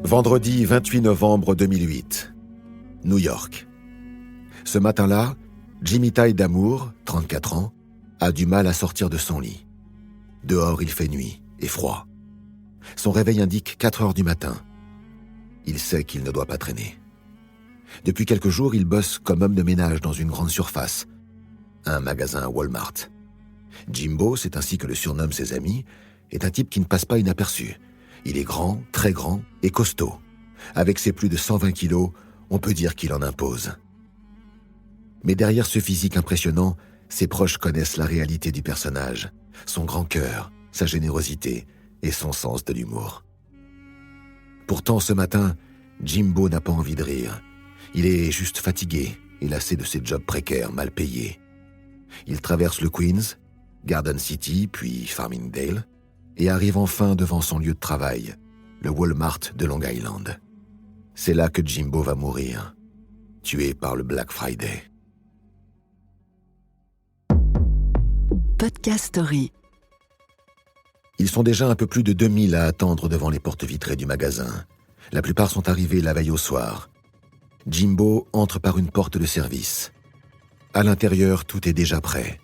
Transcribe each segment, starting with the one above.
Vendredi 28 novembre 2008, New York. Ce matin-là, Jimmy Ty Damour, 34 ans, a du mal à sortir de son lit. Dehors, il fait nuit et froid. Son réveil indique 4 heures du matin. Il sait qu'il ne doit pas traîner. Depuis quelques jours, il bosse comme homme de ménage dans une grande surface, un magasin Walmart. Jimbo, c'est ainsi que le surnomment ses amis, est un type qui ne passe pas inaperçu. Il est grand, très grand et costaud. Avec ses plus de 120 kilos, on peut dire qu'il en impose. Mais derrière ce physique impressionnant, ses proches connaissent la réalité du personnage, son grand cœur, sa générosité et son sens de l'humour. Pourtant, ce matin, Jimbo n'a pas envie de rire. Il est juste fatigué et lassé de ses jobs précaires, mal payés. Il traverse le Queens, Garden City, puis Farmingdale, et arrive enfin devant son lieu de travail, le Walmart de Long Island. C'est là que Jimbo va mourir, tué par le Black Friday. Podcast Story. Ils sont déjà un peu plus de 2000 à attendre devant les portes vitrées du magasin. La plupart sont arrivés la veille au soir. Jimbo entre par une porte de service. À l'intérieur, tout est déjà prêt.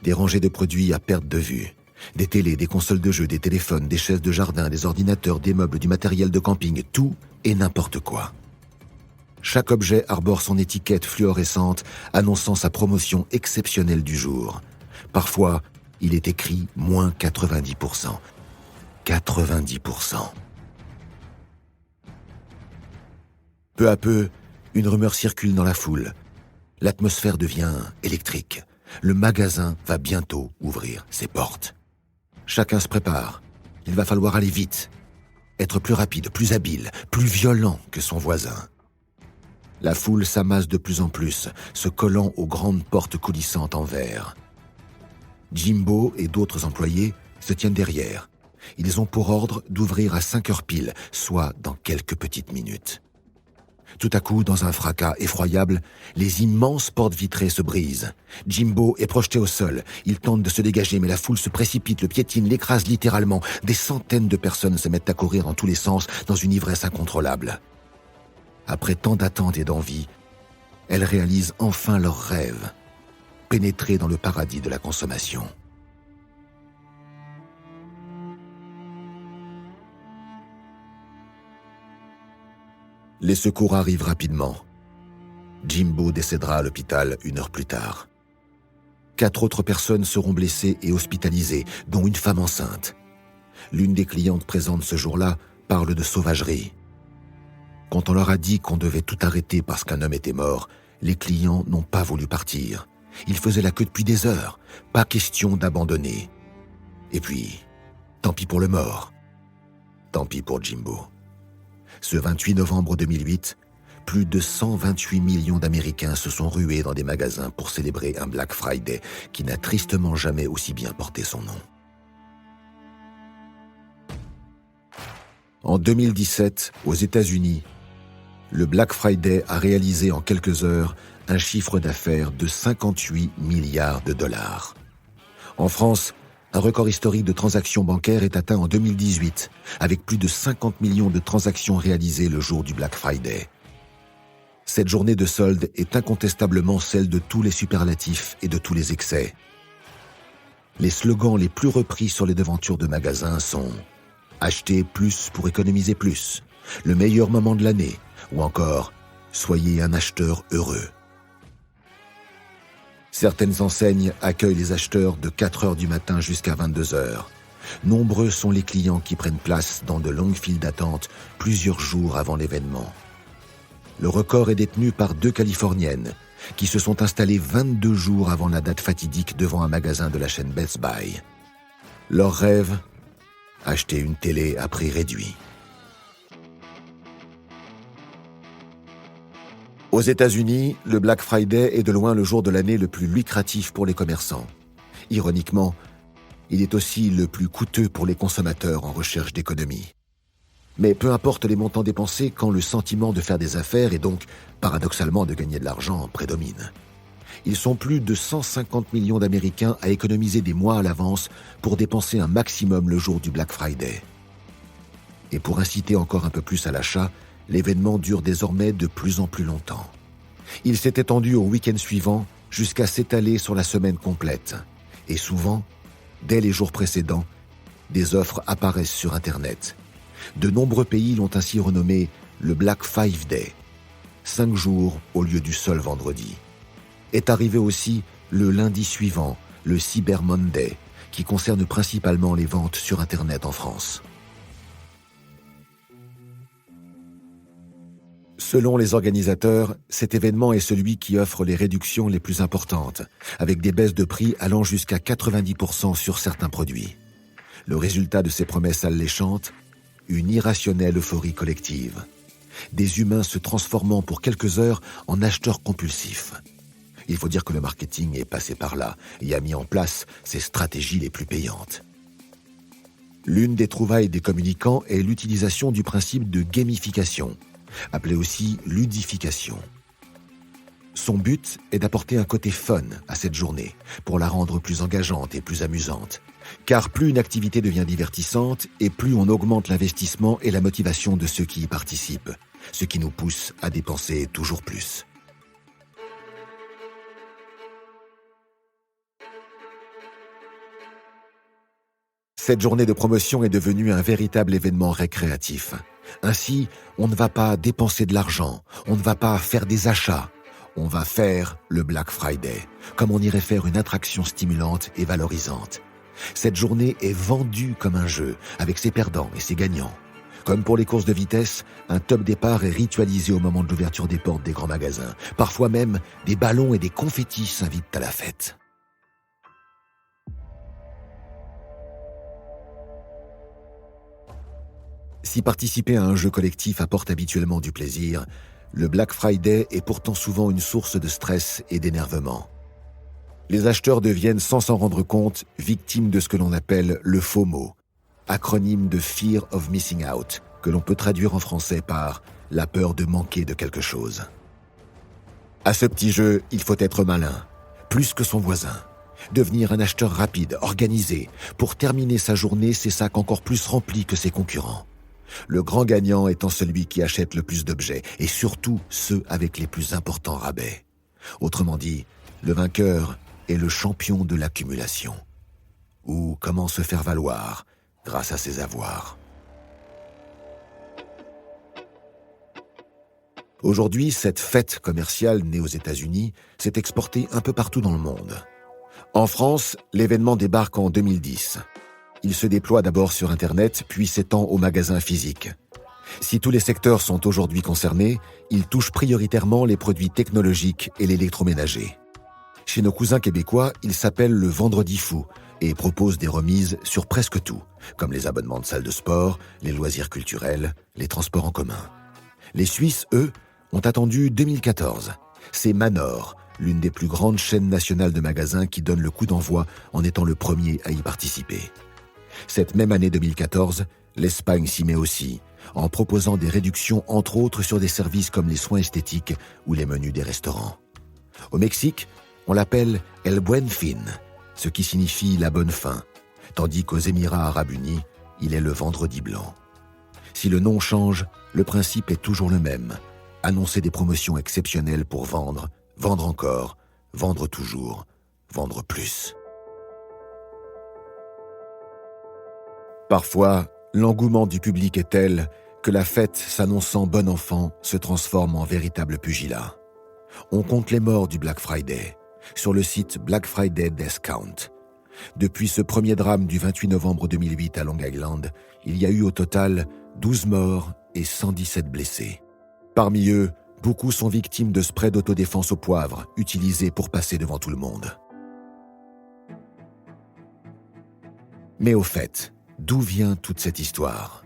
Des rangées de produits à perte de vue. Des télés, des consoles de jeux, des téléphones, des chaises de jardin, des ordinateurs, des meubles, du matériel de camping, tout et n'importe quoi. Chaque objet arbore son étiquette fluorescente annonçant sa promotion exceptionnelle du jour. Parfois, il est écrit moins 90%. 90%. Peu à peu, une rumeur circule dans la foule. L'atmosphère devient électrique. Le magasin va bientôt ouvrir ses portes. Chacun se prépare. Il va falloir aller vite. Être plus rapide, plus habile, plus violent que son voisin. La foule s'amasse de plus en plus, se collant aux grandes portes coulissantes en verre. Jimbo et d'autres employés se tiennent derrière. Ils ont pour ordre d'ouvrir à 5 heures pile, soit dans quelques petites minutes. Tout à coup, dans un fracas effroyable, les immenses portes vitrées se brisent. Jimbo est projeté au sol. Il tente de se dégager, mais la foule se précipite, le piétine, l'écrase littéralement. Des centaines de personnes se mettent à courir en tous les sens dans une ivresse incontrôlable. Après tant d'attentes et d'envie, elles réalisent enfin leur rêve, pénétrer dans le paradis de la consommation. Les secours arrivent rapidement. Jimbo décédera à l'hôpital 1 heure plus tard. 4 autres personnes seront blessées et hospitalisées, dont une femme enceinte. L'une des clientes présentes ce jour-là parle de sauvagerie. Quand on leur a dit qu'on devait tout arrêter parce qu'un homme était mort, les clients n'ont pas voulu partir. Ils faisaient la queue depuis des heures. Pas question d'abandonner. Et puis, tant pis pour le mort. Tant pis pour Jimbo. Ce 28 novembre 2008, plus de 128 millions d'Américains se sont rués dans des magasins pour célébrer un Black Friday qui n'a tristement jamais aussi bien porté son nom. En 2017, aux États-Unis, le Black Friday a réalisé en quelques heures un chiffre d'affaires de 58 milliards de dollars. En France, un record historique de transactions bancaires est atteint en 2018, avec plus de 50 millions de transactions réalisées le jour du Black Friday. Cette journée de solde est incontestablement celle de tous les superlatifs et de tous les excès. Les slogans les plus repris sur les devantures de magasins sont « Achetez plus pour économiser plus »,« Le meilleur moment de l'année » ou encore « Soyez un acheteur heureux ». Certaines enseignes accueillent les acheteurs de 4 heures du matin jusqu'à 22 heures. Nombreux sont les clients qui prennent place dans de longues files d'attente plusieurs jours avant l'événement. Le record est détenu par 2 Californiennes qui se sont installées 22 jours avant la date fatidique devant un magasin de la chaîne Best Buy. Leur rêve ? Acheter une télé à prix réduit. Aux États-Unis, le Black Friday est de loin le jour de l'année le plus lucratif pour les commerçants. Ironiquement, il est aussi le plus coûteux pour les consommateurs en recherche d'économie. Mais peu importe les montants dépensés quand le sentiment de faire des affaires et donc, paradoxalement, de gagner de l'argent prédomine. Ils sont plus de 150 millions d'Américains à économiser des mois à l'avance pour dépenser un maximum le jour du Black Friday. Et pour inciter encore un peu plus à l'achat, l'événement dure désormais de plus en plus longtemps. Il s'est étendu au week-end suivant jusqu'à s'étaler sur la semaine complète. Et souvent, dès les jours précédents, des offres apparaissent sur Internet. De nombreux pays l'ont ainsi renommé le Black 5 Day, 5 jours au lieu du seul vendredi. Est arrivé aussi le lundi suivant, le Cyber Monday, qui concerne principalement les ventes sur Internet en France. Selon les organisateurs, cet événement est celui qui offre les réductions les plus importantes, avec des baisses de prix allant jusqu'à 90% sur certains produits. Le résultat de ces promesses alléchantes, une irrationnelle euphorie collective. Des humains se transformant pour quelques heures en acheteurs compulsifs. Il faut dire que le marketing est passé par là et a mis en place ses stratégies les plus payantes. L'une des trouvailles des communicants est l'utilisation du principe de gamification, appelé aussi ludification. Son but est d'apporter un côté fun à cette journée, pour la rendre plus engageante et plus amusante. Car plus une activité devient divertissante, et plus on augmente l'investissement et la motivation de ceux qui y participent, ce qui nous pousse à dépenser toujours plus. Cette journée de promotion est devenue un véritable événement récréatif. Ainsi, on ne va pas dépenser de l'argent, on ne va pas faire des achats. On va faire le Black Friday, comme on irait faire une attraction stimulante et valorisante. Cette journée est vendue comme un jeu, avec ses perdants et ses gagnants. Comme pour les courses de vitesse, un top départ est ritualisé au moment de l'ouverture des portes des grands magasins. Parfois même, des ballons et des confettis s'invitent à la fête. Si participer à un jeu collectif apporte habituellement du plaisir, le Black Friday est pourtant souvent une source de stress et d'énervement. Les acheteurs deviennent, sans s'en rendre compte, victimes de ce que l'on appelle le FOMO, acronyme de Fear of Missing Out, que l'on peut traduire en français par « la peur de manquer de quelque chose ». À ce petit jeu, il faut être malin, plus que son voisin. Devenir un acheteur rapide, organisé. Pour terminer sa journée, ses sacs encore plus remplis que ses concurrents. Le grand gagnant étant celui qui achète le plus d'objets, et surtout ceux avec les plus importants rabais. Autrement dit, le vainqueur est le champion de l'accumulation. Ou comment se faire valoir grâce à ses avoirs. Aujourd'hui, cette fête commerciale née aux États-Unis s'est exportée un peu partout dans le monde. En France, l'événement débarque en 2010. Il se déploie d'abord sur Internet, puis s'étend aux magasins physiques. Si tous les secteurs sont aujourd'hui concernés, il touche prioritairement les produits technologiques et l'électroménager. Chez nos cousins québécois, il s'appelle le Vendredi fou et propose des remises sur presque tout, comme les abonnements de salles de sport, les loisirs culturels, les transports en commun. Les Suisses, eux, ont attendu 2014. C'est Manor, l'une des plus grandes chaînes nationales de magasins qui donne le coup d'envoi en étant le premier à y participer. Cette même année 2014, l'Espagne s'y met aussi, en proposant des réductions entre autres sur des services comme les soins esthétiques ou les menus des restaurants. Au Mexique, on l'appelle El Buen Fin, ce qui signifie la bonne fin, tandis qu'aux Émirats arabes unis, il est le vendredi blanc. Si le nom change, le principe est toujours le même, annoncer des promotions exceptionnelles pour vendre, vendre encore, vendre toujours, vendre plus. Parfois, l'engouement du public est tel que la fête s'annonçant bon enfant se transforme en véritable pugilat. On compte les morts du Black Friday sur le site Black Friday Death Count. Depuis ce premier drame du 28 novembre 2008 à Long Island, il y a eu au total 12 morts et 117 blessés. Parmi eux, beaucoup sont victimes de sprays d'autodéfense au poivre utilisés pour passer devant tout le monde. Mais au fait, d'où vient toute cette histoire ?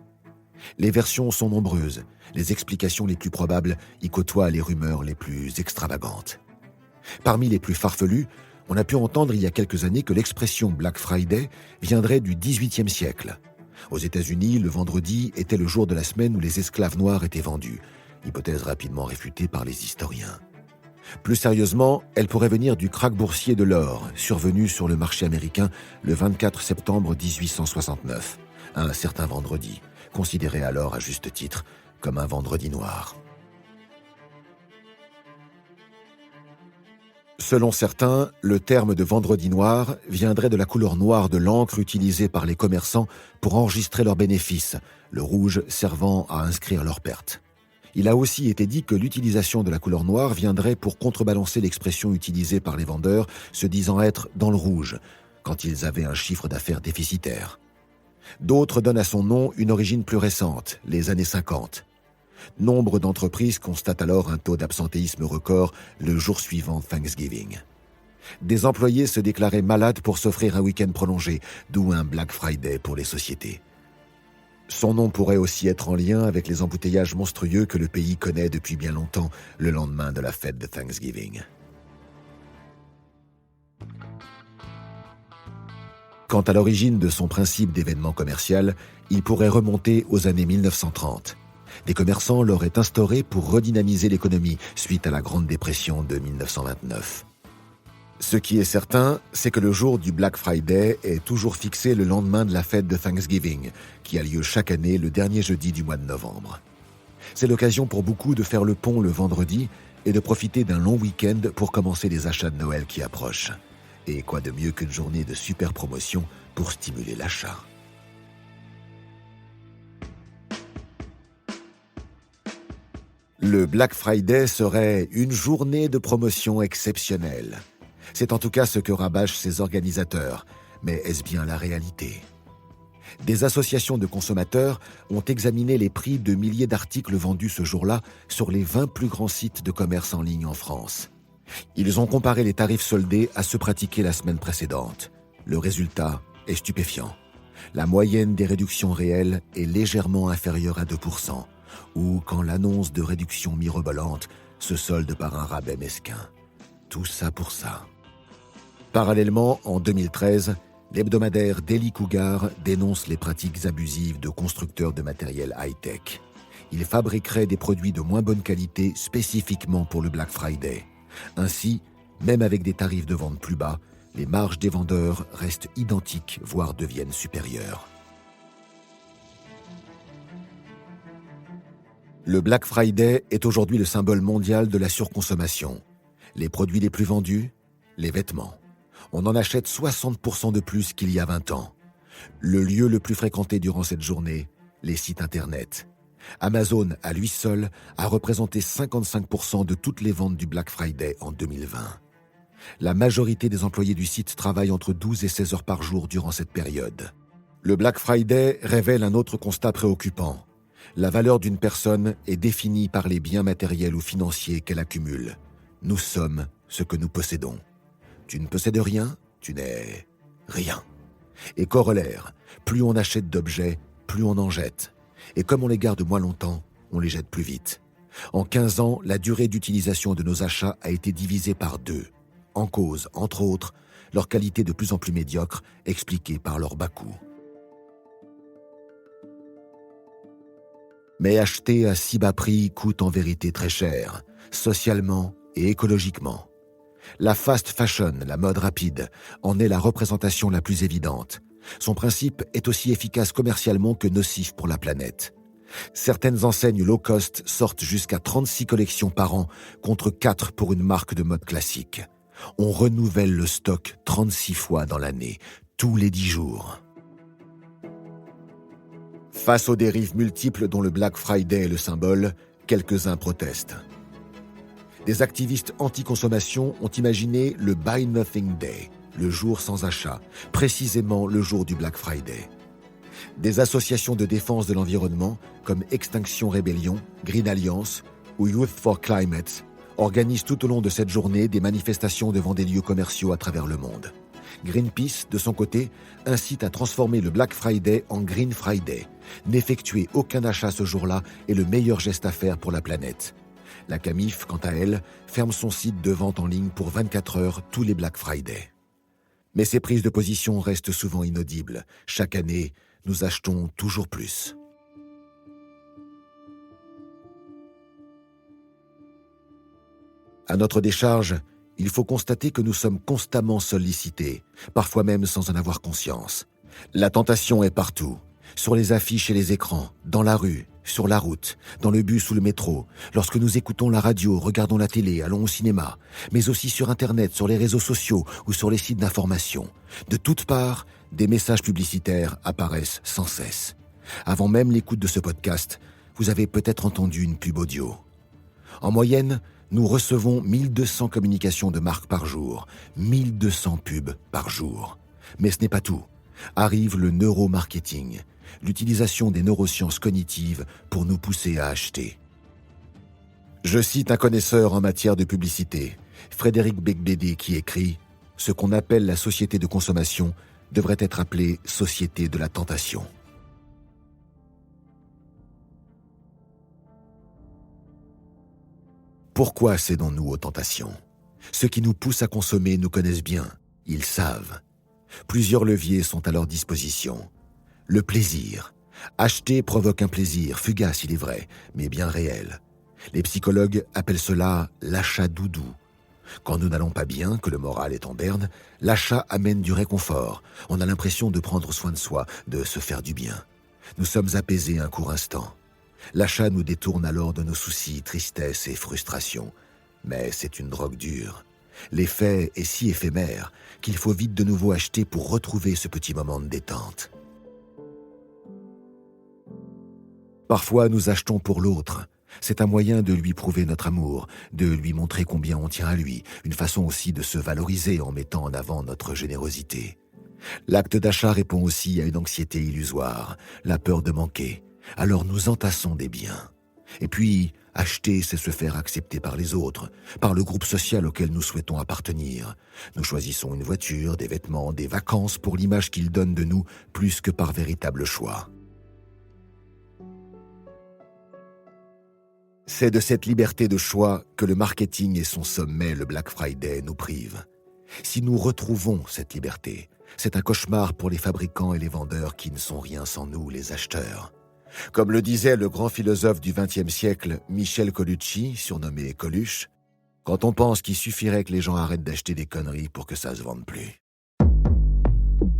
Les versions sont nombreuses, les explications les plus probables y côtoient les rumeurs les plus extravagantes. Parmi les plus farfelues, on a pu entendre il y a quelques années que l'expression Black Friday viendrait du XVIIIe siècle. Aux États-Unis, le vendredi était le jour de la semaine où les esclaves noirs étaient vendus, hypothèse rapidement réfutée par les historiens. Plus sérieusement, elle pourrait venir du krach boursier de l'or, survenu sur le marché américain le 24 septembre 1869, un certain vendredi, considéré alors à juste titre comme un vendredi noir. Selon certains, le terme de vendredi noir viendrait de la couleur noire de l'encre utilisée par les commerçants pour enregistrer leurs bénéfices, le rouge servant à inscrire leurs pertes. Il a aussi été dit que l'utilisation de la couleur noire viendrait pour contrebalancer l'expression utilisée par les vendeurs se disant être dans le rouge, quand ils avaient un chiffre d'affaires déficitaire. D'autres donnent à son nom une origine plus récente, les années 50. Nombre d'entreprises constatent alors un taux d'absentéisme record le jour suivant Thanksgiving. Des employés se déclaraient malades pour s'offrir un week-end prolongé, d'où un Black Friday pour les sociétés. Son nom pourrait aussi être en lien avec les embouteillages monstrueux que le pays connaît depuis bien longtemps le lendemain de la fête de Thanksgiving. Quant à l'origine de son principe d'événement commercial, il pourrait remonter aux années 1930. Des commerçants l'auraient instauré pour redynamiser l'économie suite à la Grande Dépression de 1929. Ce qui est certain, c'est que le jour du Black Friday est toujours fixé le lendemain de la fête de Thanksgiving, qui a lieu chaque année le dernier jeudi du mois de novembre. C'est l'occasion pour beaucoup de faire le pont le vendredi et de profiter d'un long week-end pour commencer les achats de Noël qui approchent. Et quoi de mieux qu'une journée de super promotion pour stimuler l'achat. Le Black Friday serait une journée de promotion exceptionnelle. C'est en tout cas ce que rabâchent ses organisateurs, mais est-ce bien la réalité ? Des associations de consommateurs ont examiné les prix de milliers d'articles vendus ce jour-là sur les 20 plus grands sites de commerce en ligne en France. Ils ont comparé les tarifs soldés à ceux pratiqués la semaine précédente. Le résultat est stupéfiant. La moyenne des réductions réelles est légèrement inférieure à 2%, ou quand l'annonce de réduction mirobolante se solde par un rabais mesquin. Tout ça pour ça. Parallèlement, en 2013, l'hebdomadaire Daily Cougar dénonce les pratiques abusives de constructeurs de matériel high-tech. Ils fabriqueraient des produits de moins bonne qualité spécifiquement pour le Black Friday. Ainsi, même avec des tarifs de vente plus bas, les marges des vendeurs restent identiques, voire deviennent supérieures. Le Black Friday est aujourd'hui le symbole mondial de la surconsommation. Les produits les plus vendus, les vêtements. On en achète 60% de plus qu'il y a 20 ans. Le lieu le plus fréquenté durant cette journée, les sites Internet. Amazon, à lui seul, a représenté 55% de toutes les ventes du Black Friday en 2020. La majorité des employés du site travaillent entre 12 et 16 heures par jour durant cette période. Le Black Friday révèle un autre constat préoccupant. La valeur d'une personne est définie par les biens matériels ou financiers qu'elle accumule. Nous sommes ce que nous possédons. Tu ne possèdes rien, tu n'es rien. Et corollaire, plus on achète d'objets, plus on en jette. Et comme on les garde moins longtemps, on les jette plus vite. En 15 ans, la durée d'utilisation de nos achats a été divisée par 2. En cause, entre autres, leur qualité de plus en plus médiocre, expliquée par leur bas coût. Mais acheter à si bas prix coûte en vérité très cher, socialement et écologiquement. La fast fashion, la mode rapide, en est la représentation la plus évidente. Son principe est aussi efficace commercialement que nocif pour la planète. Certaines enseignes low cost sortent jusqu'à 36 collections par an, contre 4 pour une marque de mode classique. On renouvelle le stock 36 fois dans l'année, tous les 10 jours. Face aux dérives multiples dont le Black Friday est le symbole, quelques-uns protestent. Des activistes anti-consommation ont imaginé le Buy Nothing Day, le jour sans achat, précisément le jour du Black Friday. Des associations de défense de l'environnement, comme Extinction Rebellion, Green Alliance ou Youth for Climate, organisent tout au long de cette journée des manifestations devant des lieux commerciaux à travers le monde. Greenpeace, de son côté, incite à transformer le Black Friday en Green Friday. N'effectuer aucun achat ce jour-là est le meilleur geste à faire pour la planète. La Camif, quant à elle, ferme son site de vente en ligne pour 24 heures tous les Black Friday. Mais ces prises de position restent souvent inaudibles. Chaque année, nous achetons toujours plus. À notre décharge, il faut constater que nous sommes constamment sollicités, parfois même sans en avoir conscience. La tentation est partout. sur les affiches et les écrans, dans la rue, sur la route, dans le bus ou le métro, lorsque nous écoutons la radio, regardons la télé, allons au cinéma, mais aussi sur Internet, sur les réseaux sociaux ou sur les sites d'information. De toutes parts, des messages publicitaires apparaissent sans cesse. Avant même l'écoute de ce podcast, vous avez peut-être entendu une pub audio. En moyenne, nous recevons 1200 communications de marques par jour, 1200 pubs par jour. Mais ce n'est pas tout. Arrive le neuromarketing, l'utilisation des neurosciences cognitives pour nous pousser à acheter. Je cite un connaisseur en matière de publicité, Frédéric Becbédé, qui écrit « Ce qu'on appelle la société de consommation devrait être appelée société de la tentation ». Pourquoi cédons-nous aux tentations ? Ceux qui nous poussent à consommer nous connaissent bien, ils savent. Plusieurs leviers sont à leur disposition. Le plaisir. Acheter provoque un plaisir, fugace il est vrai, mais bien réel. Les psychologues appellent cela l'achat doudou. Quand nous n'allons pas bien, que le moral est en berne, l'achat amène du réconfort. On a l'impression de prendre soin de soi, de se faire du bien. Nous sommes apaisés un court instant. L'achat nous détourne alors de nos soucis, tristesses et frustrations. Mais c'est une drogue dure. L'effet est si éphémère qu'il faut vite de nouveau acheter pour retrouver ce petit moment de détente. Parfois, nous achetons pour l'autre. C'est un moyen de lui prouver notre amour, de lui montrer combien on tient à lui, une façon aussi de se valoriser en mettant en avant notre générosité. L'acte d'achat répond aussi à une anxiété illusoire, la peur de manquer. Alors nous entassons des biens. Et puis, acheter, c'est se faire accepter par les autres, par le groupe social auquel nous souhaitons appartenir. Nous choisissons une voiture, des vêtements, des vacances pour l'image qu'ils donnent de nous, plus que par véritable choix. C'est de cette liberté de choix que le marketing et son sommet, le Black Friday, nous privent. Si nous retrouvons cette liberté, c'est un cauchemar pour les fabricants et les vendeurs qui ne sont rien sans nous, les acheteurs. Comme le disait le grand philosophe du XXe siècle, Michel Colucci, surnommé Coluche, « Quand on pense qu'il suffirait que les gens arrêtent d'acheter des conneries pour que ça se vende plus. »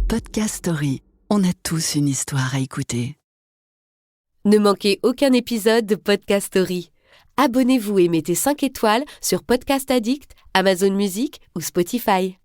Podcast Story. On a tous une histoire à écouter. Ne manquez aucun épisode de Podcast Story. Abonnez-vous et mettez 5 étoiles sur Podcast Addict, Amazon Music ou Spotify.